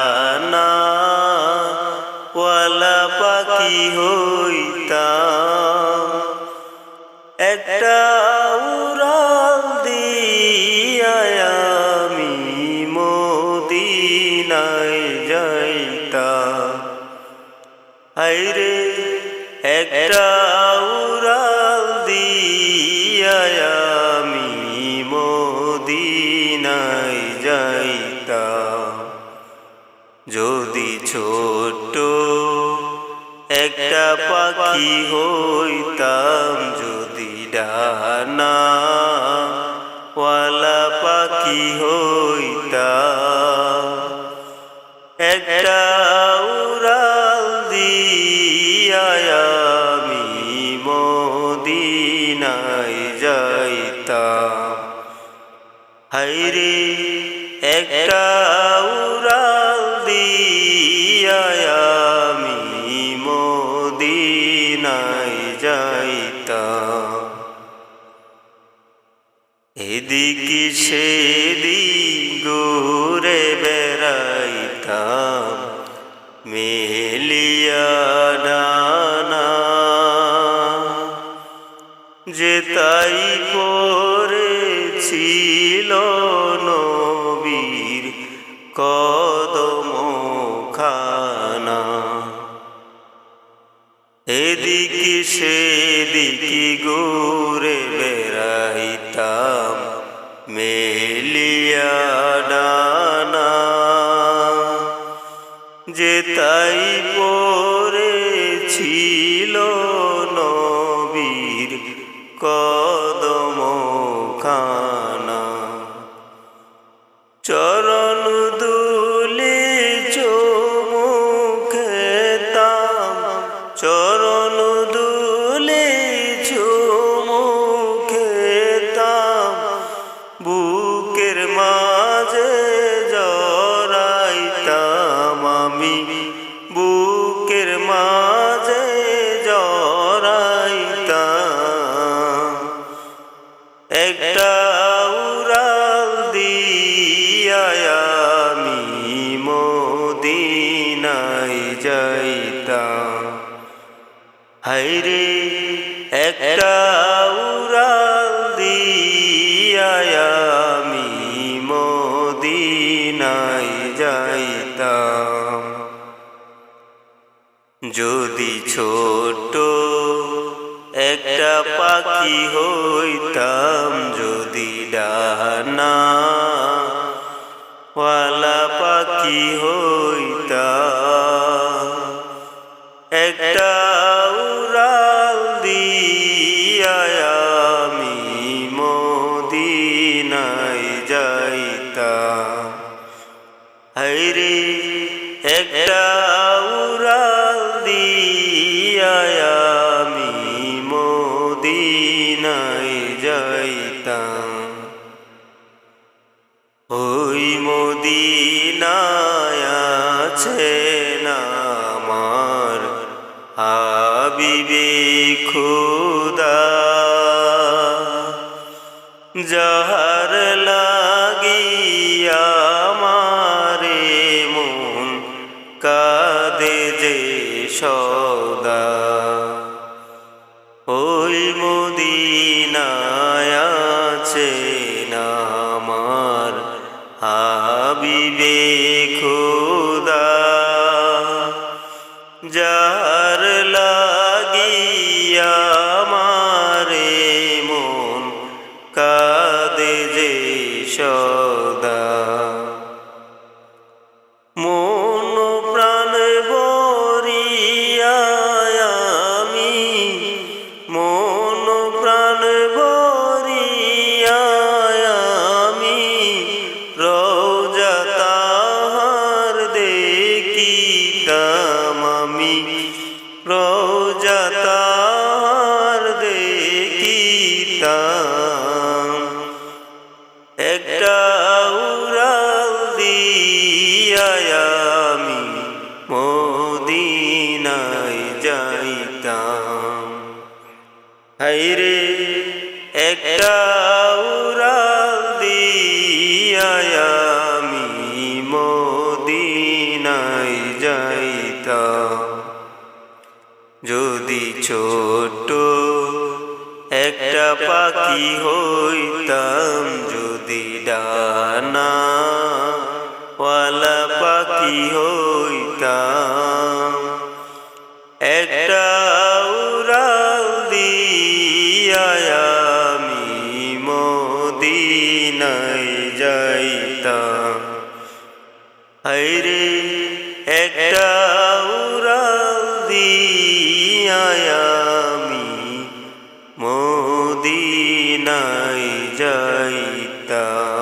ডানা ওয়ালা পাখি হইতাম, একটা উড়াল দিয়া আমি মদিনায় যাইতাম। হায়রে একটা উড়াল দিয়া আমি মদিনায় যাইতাম। যদি ছোট্ট একটা পাখি হইতাম, যদি ডানা ওয়ালা পাখি হইতাম, একটা উড়াল দিয়া আমি মদিনায় যাইতাম। হায়রে একটা উড়াল দিয়া আমি মদিনায় যাইতাম। এদিকে সেদিক ঘুরে বেড়াইতাম, মেলিয়া ডানা যে তাই পড়েছিল নবীর কদম খানা। এদিকে সেদিকে ঘুরে বেড়াইতাম, মেলিয়া ডানা যে তাই পড়েছিল নবীর কদম খানা। চরণ দুলি চুমু খেতাম, চরণ দুলি চুমু খেতাম, বুকের মাঝে জড়াইতাম আমি, বুকের মাঝে জড়াইতাম। একটা উড়াল দিয়া আমি মদিনায় যাইতাম। হায়রে একটা উড়াল দিয়া আমি মদিনায় যাইতাম। যদি ছোট্ট একটা পাখি হইতাম, যদি ডানা ওয়ালা পাখি হইতাম, একটা উড়াল দিয়া আমি মদিনায় যাইতাম। হায়রে একটা উড়াল দিয়া আমি মদিনায় যাইতাম। ওই মদিনায় আছেন আমার হাবিবে খোদা, যাহার লাগিয়া আমারে মন কাঁদে যে সদা। ওই মদিনায় আছেন আমার হাবিবে খোদা, যার লাগিয়া আমারে মন কাঁদে যে সদা। মন প্রাণ ভরিয়া আমি, মন প্রাণ ভরিয়া আমি রওজা তাহার দেখিতাম আমি, রওজা তাহার দেখিতাম। একটা উড়াল দিয়া আমি মদিনায় যাইতাম। হায়রে একটা উড়াল দিয়া আমি মদিনায় ছোট একটা পাখি হইতাম, যদি ডানা ওয়ালা পাখি হইতাম, একটা উড়াল দিয়া আমি মদিনায় যাইতাম। হায়রে একটা উড়াল দিয়া আমি মদিনায় যাইতাম।